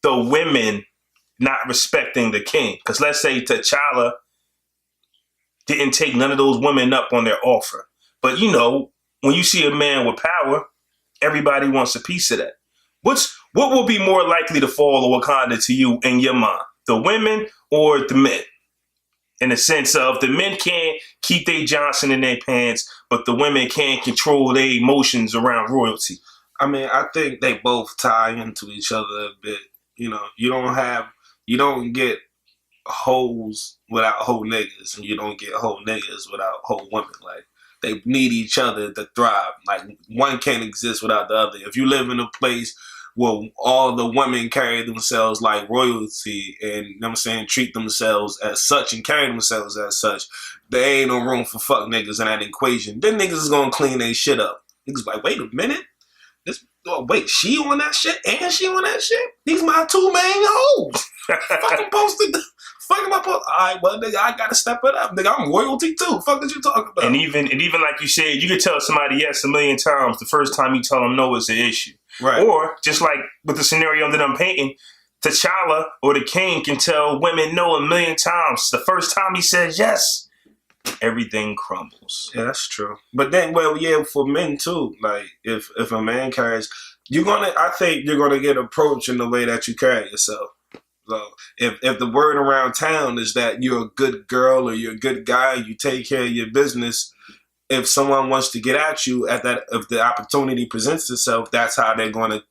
the women not respecting the king. Because let's say T'Challa didn't take none of those women up on their offer. But, you know, when you see a man with power, everybody wants a piece of that. What will be more likely to fall to Wakanda to you in your mind? The women or the men? In the sense of the men can't keep their Johnson in their pants, but the women can't control their emotions around royalty. I mean, I think they both tie into each other a bit. You know, you don't get hoes without whole niggas, and you don't get whole niggas without whole women. Like, they need each other to thrive. Like, one can't exist without the other. If you live in a place where all the women carry themselves like royalty and, you know what I'm saying, treat themselves as such and carry themselves as such, there ain't no room for fuck niggas in that equation. Then niggas is gonna clean their shit up. Niggas like, wait a minute. Wait, she on that shit and she on that shit? These my two main hoes. Fucking posted. Fucking up. All right, well, nigga, I gotta step it up. Nigga, I'm royalty too. Fuck is you talking about? And even like you said, you could tell somebody yes a million times. The first time you tell them no is an issue. Right. Or just like with the scenario that I'm painting, T'Challa or the king can tell women no a million times. The first time he says yes, everything crumbles. Yeah, that's true. But then, well, yeah, for men too. Like, if a man carries, I think you're gonna get approached in the way that you carry yourself. So if the word around town is that you're a good girl or you're a good guy, you take care of your business. If someone wants to get at you if the opportunity presents itself, that's how they're gonna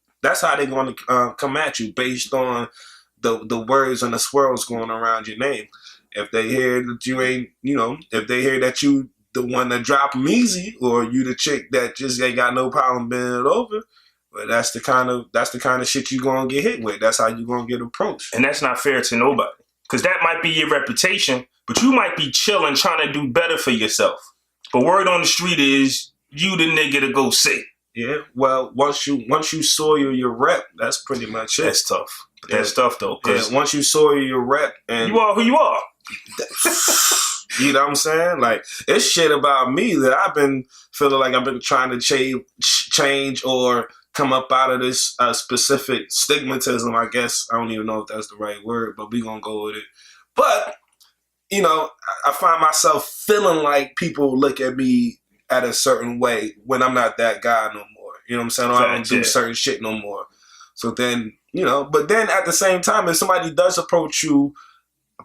come at you based on the words and the swirls going around your name. If they hear that you ain't, you know, if they hear that you the one that drop them easy, or you the chick that just ain't got no problem bending it over, well, that's the kind of shit you gonna get hit with. That's how you gonna get approached. And that's not fair to nobody, because that might be your reputation, but you might be chilling trying to do better for yourself. But word on the street is you the nigga to go see. Yeah, well, once you soil your rep, that's pretty much it. That's tough. Yeah. That's tough though. Yeah, once you soil your rep, and you are who you are. You know what I'm saying? Like, it's shit about me that I've been feeling like I've been trying to change or come up out of this specific stigmatism, I guess. I don't even know if that's the right word, but we gonna go with it. But, you know, I find myself feeling like people look at me at a certain way when I'm not that guy no more. You know what I'm saying? Or I don't do certain shit no more. So then, you know, but then at the same time, if somebody does approach you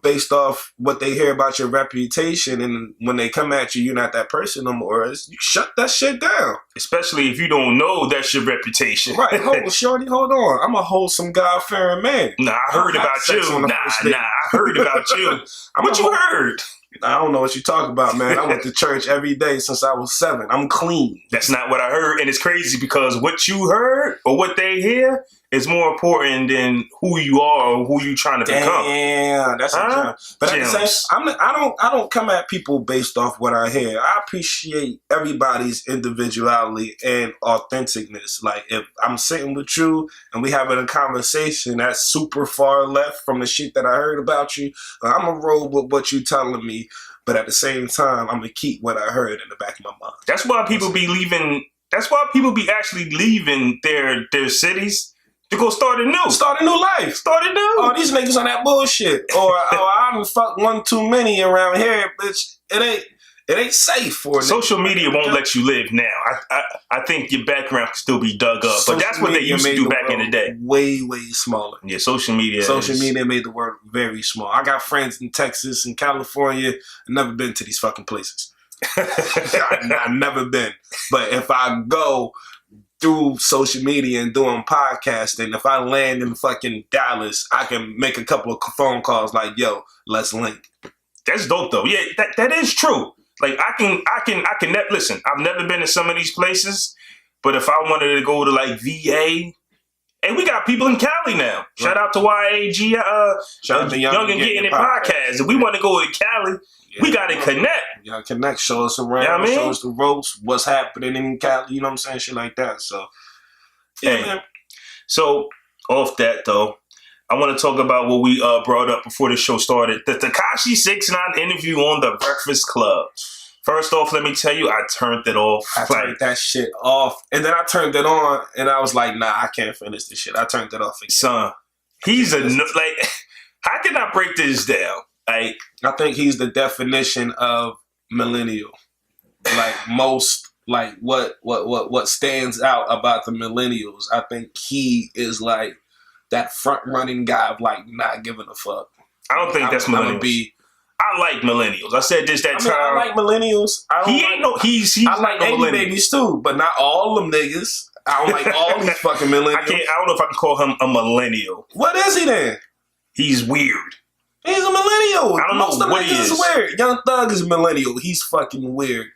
based off what they hear about your reputation, and when they come at you, you're not that person no more, you shut that shit down. Especially if you don't know that's your reputation. Right. Shorty, hold on. I'm a wholesome, God-fearing man. Nah, I heard about you. Nah, I heard about you. What you heard? I don't know what you talk about, man. I went to church every day since I was 7. I'm clean. That's not what I heard. And it's crazy because what you heard or what they hear is more important than who you are or who you trying to become. Yeah, that's a But at the same time, I don't come at people based off what I hear. I appreciate everybody's individuality and authenticness. Like, if I'm sitting with you and we having a conversation that's super far left from the shit that I heard about you, I'm gonna roll with what you telling me. But at the same time, I'm gonna keep what I heard in the back of my mind. That's why people be leaving. That's why people be actually leaving their cities to go start a new life. Start a new. Oh, these niggas on that bullshit. Or I done fucked one too many around here, bitch. It ain't safe for social media won't let you live now. I think your background can still be dug up, but that's what they used to do back in the day. Way smaller. Yeah, social media made the world very small. I got friends in Texas and California. I've never been to these fucking places. I've never been. But if I go through social media and doing podcasting, if I land in fucking Dallas, I can make a couple of phone calls like, yo, let's link. That's dope though. Yeah, that is true. Like, I can listen, I've never been to some of these places, but if I wanted to go to like VA, and we got people in Cali now. Right. Shout out to YAG, shout out to Young and Getting It podcast. If we want to go to Cali, we got to connect. You got to connect, show us around, you know show us the ropes, what's happening in Cali, you know what I'm saying, shit like that. So, yeah, man. So, off that though, I want to talk about what we brought up before the show started. The Tekashi 6ix9ine interview on The Breakfast Club. First off, let me tell you, I turned it off. I turned that shit off. And then I turned it on, and I was like, nah, I can't finish this shit. I turned it off again. Son, He's like, how can I break this down? Like, I think he's the definition of millennial. Like most, like what stands out about the millennials, I think he is like that front running guy of like not giving a fuck. I don't think that's millennials. I like millennials. I said this that time. I like millennials. He's I like no 80 babies too, but not all them niggas. I don't like all these fucking millennials. I don't know if I can call him a millennial. What is he then? He's weird. He's a millennial. I don't know what he is. Weird. Young Thug is a millennial. He's fucking weird.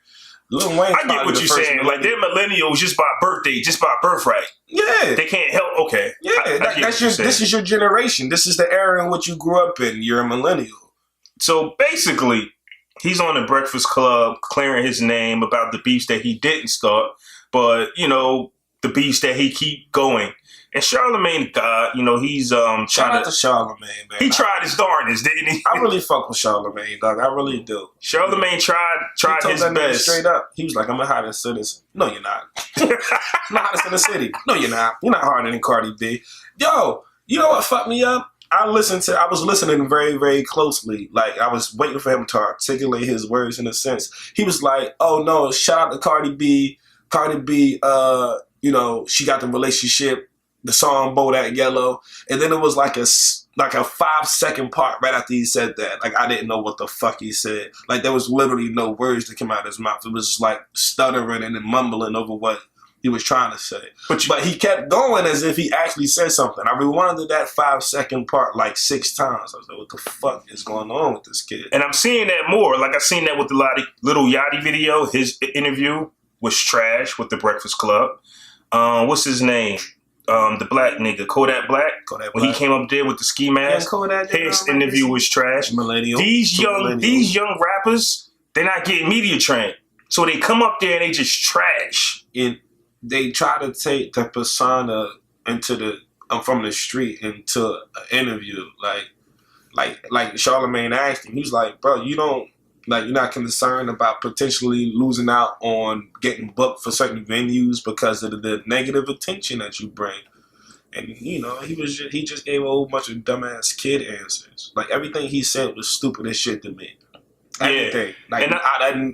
Lil Wayne. I get what you're saying. Like they're millennials just by birthday, just by birthright. Yeah. They can't help. Okay. Yeah. This is your generation. This is the era in which you grew up in. You're a millennial. So basically, he's on the Breakfast Club clearing his name about the beefs that he didn't start, but the beefs that he keep going. And Charlamagne, God, he's shout out to Charlamagne, man. He tried his darndest, didn't he? I really fuck with Charlamagne, dog. I really do. Charlamagne tried his best. Straight up, he was like, "I'm the hottest in this." No, you're not. I'm the hottest in the city. No, you're not. You're not harder than Cardi B. Yo, you know what fucked me up? I was listening very, very closely. Like, I was waiting for him to articulate his words in a sense. He was like, "Oh no, shout out to Cardi B. Cardi B, she got the relationship, the song Bodak Yellow." And then it was like a 5-second part right after he said that. Like, I didn't know what the fuck he said. Like, there was literally no words that came out of his mouth. It was just like stuttering and then mumbling over what he was trying to say. But he kept going as if he actually said something. I rewinded that 5-second part like 6 times. I was like, what the fuck is going on with this kid? And I'm seeing that more. Like, I seen that with the Little Yachty video. His interview was trash with the Breakfast Club. What's his name? The black nigga, Kodak Black. When he came up there with the ski mask, his interview was trash. Millennial. These young rappers, they're not getting media trained. So they come up there and they just trash. And they try to take the persona from the street into an interview. Like Charlamagne asked him, he's like, bro, you're not concerned about potentially losing out on getting booked for certain venues because of the negative attention that you bring. And he just gave a whole bunch of dumbass kid answers. Like, everything he said was stupid as shit to me. Everything. Like, and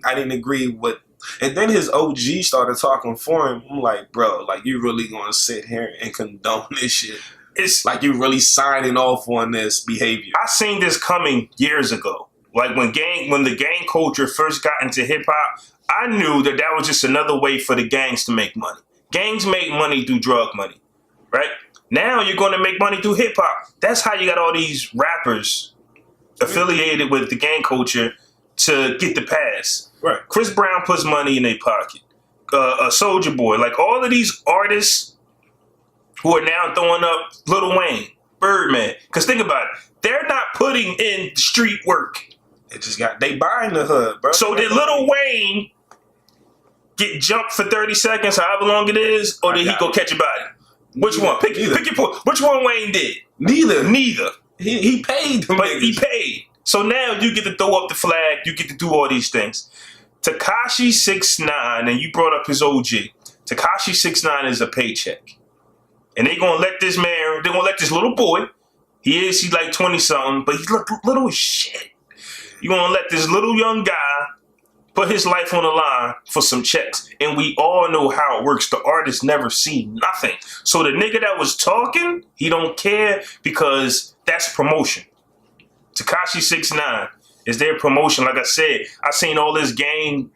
I didn't agree with. And then his OG started talking for him. I'm like, bro, like, you really gonna sit here and condone this shit? It's like you really signing off on this behavior. I seen this coming years ago. Like, when the gang culture first got into hip hop, I knew that was just another way for the gangs to make money. Gangs make money through drug money, right? Now you're going to make money through hip hop. That's how you got all these rappers affiliated with the gang culture to get the pass. Right. Chris Brown puts money in their pocket. A Soulja Boy, like all of these artists who are now throwing up Lil Wayne, Birdman. Because think about it, they're not putting in street work. They buying the hood, bro. So did Lil Wayne get jumped for 30 seconds, however long it is, or did he go catch a body? Which one? Pick your point. Which one Wayne did? Neither. He paid them. But he paid. So now you get to throw up the flag. You get to do all these things. Tekashi 6ix9ine, and you brought up his OG. Tekashi 6ix9ine is a paycheck. And they're going to let this man, they're going to let this little boy, he's like 20-something, but he's little as shit. You're going to let this little young guy put his life on the line for some checks. And we all know how it works. The artist never see nothing. So the nigga that was talking, he don't care because that's promotion. Tekashi 6ix9ine is their promotion. Like I said, I seen all this gang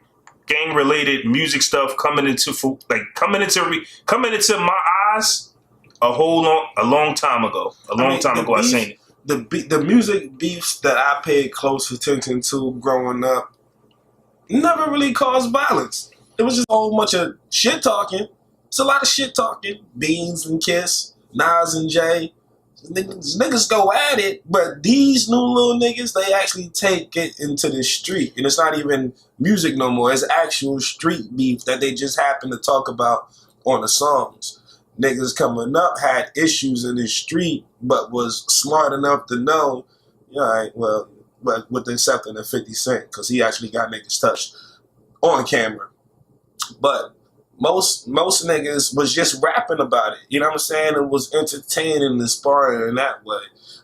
related music stuff coming into my eyes a long time ago. I seen it. The music beefs that I paid close attention to growing up never really caused violence. It was just a whole bunch of shit talking. It's a lot of shit talking. Beans and Kiss, Nas and Jay. Niggas go at it, but these new little niggas, they actually take it into the street. And it's not even music no more. It's actual street beef that they just happen to talk about on the songs. Niggas coming up had issues in the street, but was smart enough to know, but with the exception of 50 Cent, because he actually got niggas touched on camera. But most niggas was just rapping about it. You know what I'm saying? It was entertaining and inspiring in that way.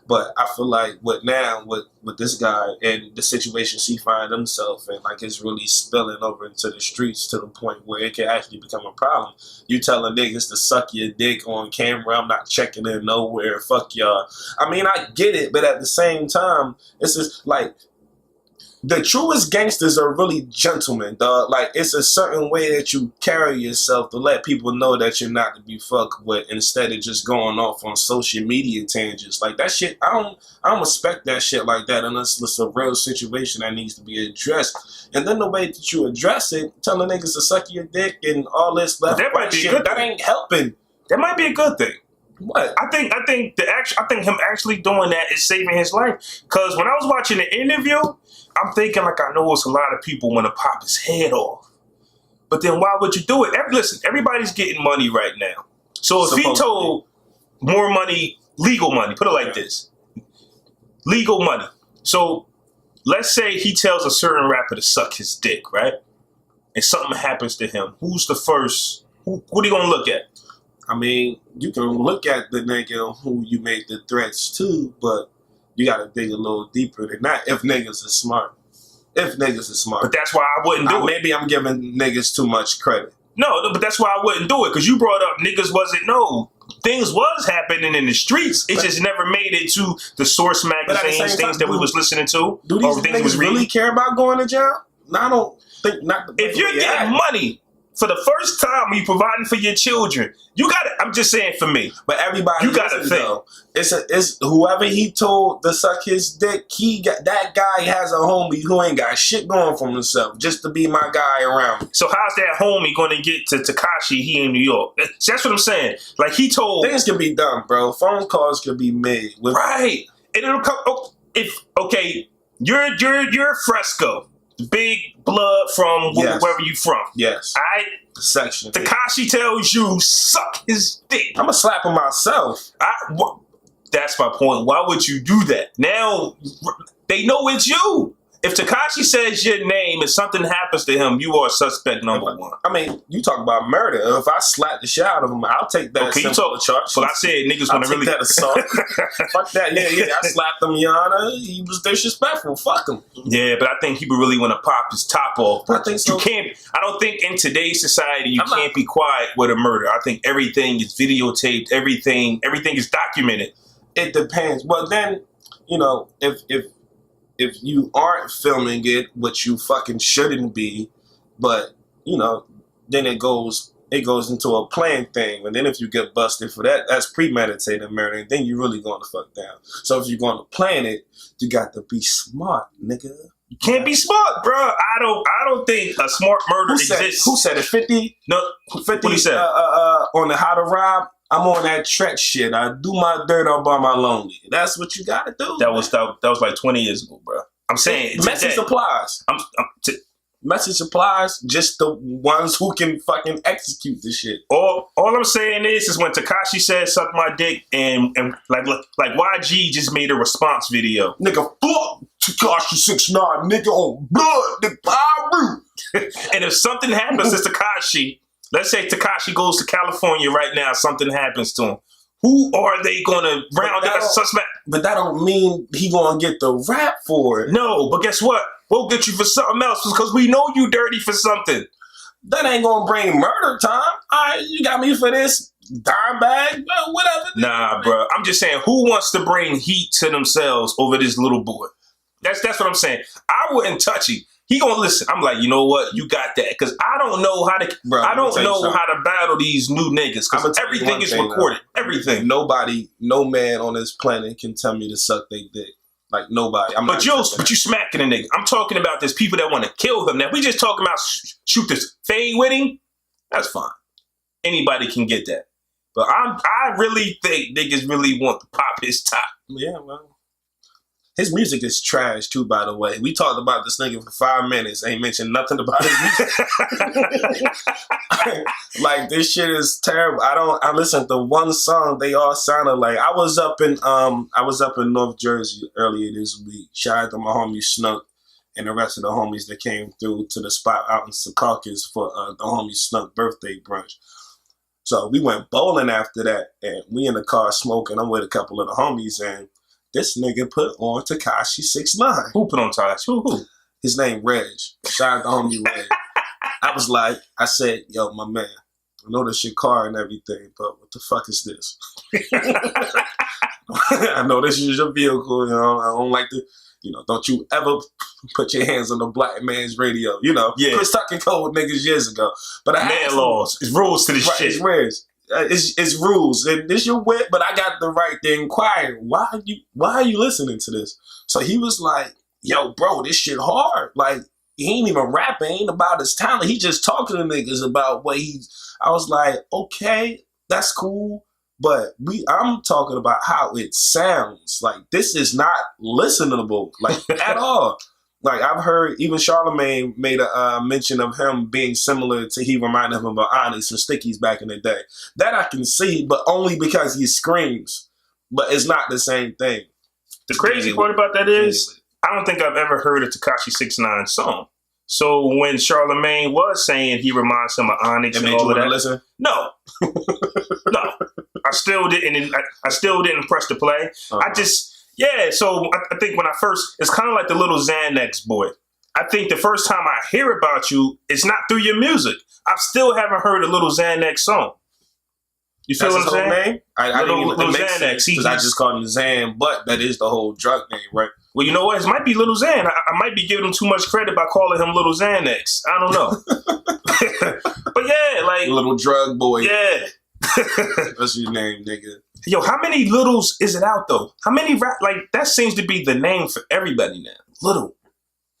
But I feel like with this guy and the situations he find himself in, like it's really spilling over into the streets to the point where it can actually become a problem. You telling niggas to suck your dick on camera, I'm not checking in nowhere, fuck y'all. I mean, I get it, but at the same time, it's just like, the truest gangsters are really gentlemen, dog. Like, it's a certain way that you carry yourself to let people know that you're not to be fucked with, instead of just going off on social media tangents. Like, that shit, I don't respect that shit like that unless it's a real situation that needs to be addressed. And then the way that you address it, telling niggas to suck your dick and all this left, that might be shit, good. That ain't helping. That might be a good thing. What? I think him actually doing that is saving his life. Because when I was watching the interview, I'm thinking, like, I know it's a lot of people want to pop his head off. But then why would you do it? Listen, everybody's getting money right now. So if he told more money, legal money, put it like this. Legal money. So let's say he tells a certain rapper to suck his dick, right? And something happens to him. Who's the first? What are you going to look at? I mean, you can look at the nigga who you made the threats to, but you gotta dig a little deeper than that if niggas are smart. If niggas are smart. But that's why I wouldn't do it. Maybe I'm giving niggas too much credit. No, but that's why I wouldn't do it. Because you brought up niggas things was happening in the streets. It just never made it to the source magazines, things that we was listening to. Do these niggas really care about going to jail? No, I don't think not. If you're getting money for the first time, you providing for your children, you got to, I'm just saying for me. But everybody, you got to think. Though, it's whoever he told to suck his dick, that guy has a homie who ain't got shit going for himself, just to be my guy around me. So how's that homie going to get to Tekashi, he in New York? That's what I'm saying. Like, he told... Things can be done, bro. Phone calls can be made. Right. And it'll come... You're Fresco. Big blood from wherever you from. Yes. Section. Tekashi tells you, suck his dick. I'm going to slap him myself. That's my point. Why would you do that? Now, they know it's you. If Tekashi says your name and something happens to him, you are suspect number one. I mean, you talk about murder. If I slap the shit out of him, I'll take that charge. But I said niggas want to really... that assault. Fuck that. Yeah. I slapped him, Your Honor. He was disrespectful. Fuck him. Yeah, but I think people really want to pop his top off. I think so. I don't think in today's society you can't be quiet with a murder. I think everything is videotaped. Everything is documented. It depends. Well, then, if you aren't filming it, which you fucking shouldn't be, but, then it goes into a planned thing. And then if you get busted for that, that's premeditated murder. And then you're really going to fuck down. So if you're going to plan it, you got to be smart, nigga. You can't be smart, bro. I don't think a smart murder exists. Who said it? 50? No, 50 what he said? On the How to Rob. I'm on that Trek shit. I do my dirt all by my lonely. That's what you gotta do. That was like 20 years ago, bro. I'm saying message applies. Message applies. Just the ones who can fucking execute this shit. All I'm saying is when Tekashi said "suck my dick" and like YG just made a response video. Nigga, fuck Tekashi 6ix9ine, nigga on blood, nigga Pyru. And if something happens to Tekashi. Let's say Tekashi goes to California right now, something happens to him. Who are they going to round up as a suspect? But that don't mean he going to get the rap for it. No, but guess what? We'll get you for something else because we know you dirty for something. That ain't going to bring murder time. All right, you got me for this dime bag, whatever. Nah, bro. I'm just saying, who wants to bring heat to themselves over this little boy? That's what I'm saying. I wouldn't touch him. He gonna listen. I'm like, you know what? You got that because I don't know how to. Bro, I don't know how to battle these new niggas because everything is recorded. Everything. No man on this planet can tell me to suck their dick. Like nobody. But you smacking a nigga. I'm talking about there's people that want to kill him. Now we just talking about shoot this fade with him. That's fine. Anybody can get that. But I really think niggas really want to pop his top. Yeah, well. His music is trash too, by the way. We talked about this nigga for 5 minutes. Ain't mentioned nothing about his music. Like, this shit is terrible. I listened to one song. They all sounded like I was up in North Jersey earlier this week. Shout out to my homie Snook. and the rest of the homies that came through to the spot out in Secaucus for the homie Snug birthday brunch. So we went bowling after that, and we in the car smoking. I'm with a couple of the homies, and this nigga put on Tekashi 6ix9ine. Who put on Tekashi? Who? His name Reg. Shout out to homie Reg. I said, yo, my man, I know this your car and everything, but what the fuck is this? I know this is your vehicle, I don't like to, don't you ever put your hands on the black man's radio, Yeah. Chris Tucker code niggas years ago. But I man laws. It's rules to this shit. It's rules. It's rules. And this your whip, but I got the right to inquire. Why are you listening to this? So he was like, yo, bro, this shit hard. Like, he ain't even rapping, ain't about his talent. He just talking to niggas about what I was like, okay, that's cool. But I'm talking about how it sounds. Like, this is not listenable, like, at all. Like, I've heard even Charlemagne made a mention of him being similar to, he reminded him of Onyx and Stickies back in the day. That I can see, but only because he screams. But it's not the same thing. The crazy part about that is, I don't think I've ever heard a Tekashi 6ix9ine song. So when Charlemagne was saying he reminds him of Onyx and all of that, listen? No, no, I still didn't. I still didn't press the play. So I think when it's kind of like the little Xanax boy. I think the first time I hear about you, it's not through your music. I still haven't heard a little Xanax song. You feel what I'm saying? Name? I didn't even little make Xanax. sense because I just called him Xan, but that is the whole drug name, right? Well, you know what? It might be Little Xan. I might be giving him too much credit by calling him Little Xanax. I don't know. But yeah, like... Little drug boy. Yeah. That's your name, nigga. Yo, how many littles is it out, though? How many rap... Like, that seems to be the name for everybody now. Little.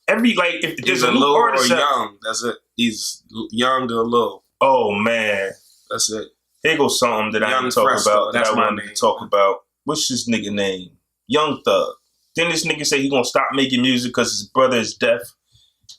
If there's a little artist... or young. That's it. He's young or little. Oh, man. That's it. Here goes something that I didn't talk about. That I wanted to talk about. What's this nigga name? Young Thug. Then this nigga say he gonna stop making music because his brother is deaf,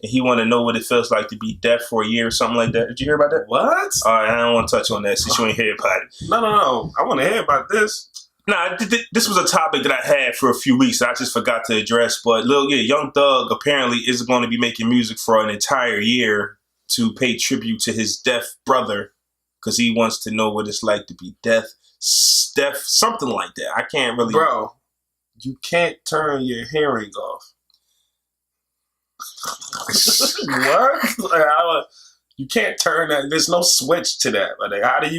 and he want to know what it feels like to be deaf for a year or something like that. Did you hear about that? What? All right, I don't want to touch on that since you ain't hear about it. No. I want to hear about this. Nah, this was a topic that I had for a few weeks that I just forgot to address. But Young Thug apparently is going to be making music for an entire year to pay tribute to his deaf brother because he wants to know what it's like to be deaf, something like that. I can't really... Bro. You can't turn your hearing off. What? You can't turn that. There's no switch to that. Like, how do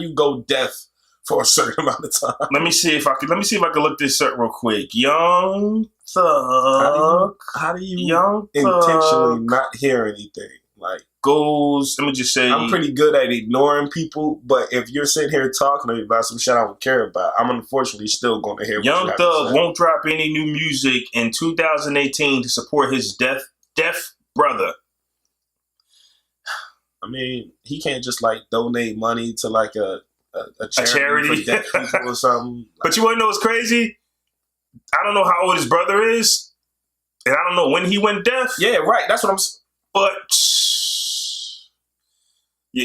you go deaf for a certain amount of time? Let me see if I can look this up real quick. Young Thug. How do you intentionally not hear anything? Like, goes, let me just say, I'm pretty good at ignoring people, but if you're sitting here talking to me about some shit I don't care about, I'm unfortunately still going to hear what you have to say. Young Thug won't drop any new music in 2018 to support his deaf brother. I mean, he can't just like donate money to like a charity for deaf people or something. But you want to know what's crazy? I don't know how old his brother is, and I don't know when he went deaf. Yeah, right. That's what I'm. But yeah,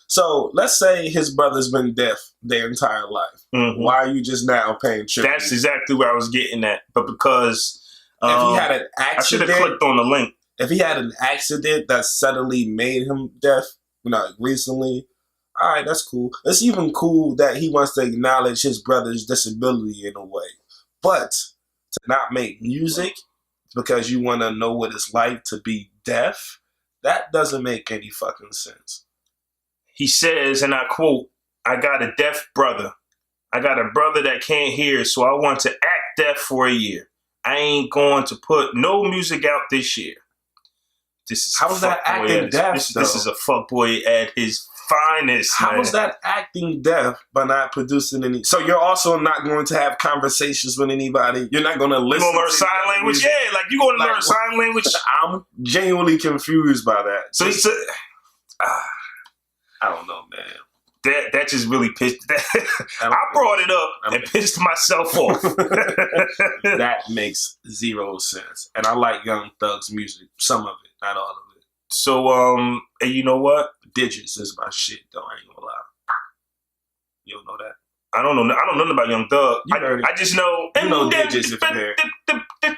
so let's say his brother's been deaf their entire life. Mm-hmm. Why are you just now paying tribute? That's exactly where I was getting at. But because if he had an accident, I should have clicked on the link. If he had an accident that suddenly made him deaf, recently, all right, that's cool. It's even cool that he wants to acknowledge his brother's disability in a way. But to not make music because you want to know what it's like to be deaf, that doesn't make any fucking sense. He says, and I quote, "I got a deaf brother. I got a brother that can't hear, so I want to act deaf for a year. I ain't going to put no music out this year." This is how is that acting deaf? This is a fuckboy at his finest. How is that acting deaf by not producing any? So you're also not going to have conversations with anybody. You're not going to listen. You gonna learn sign language? Yeah, like you going to learn sign language? I'm genuinely confused by that. So I don't know, man. That just really pissed. I brought it up and pissed myself off. That makes zero sense. And I like Young Thug's music, some of it, not all of it. So, and you know what? Digits is my shit, though. I ain't gonna lie. You don't know that? I don't know nothing about Young Thug. I just know. You know Digits if you hear it.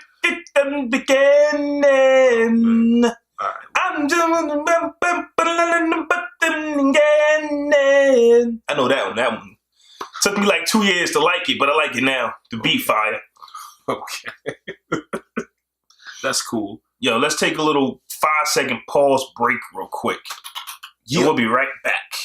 beginning. All right. I'm just I know that one. That one took me like 2 years to like it, but I like it now. The beat fire. Okay. That's cool. Yo, let's take a little 5-second pause break real quick. Yeah. We'll be right back.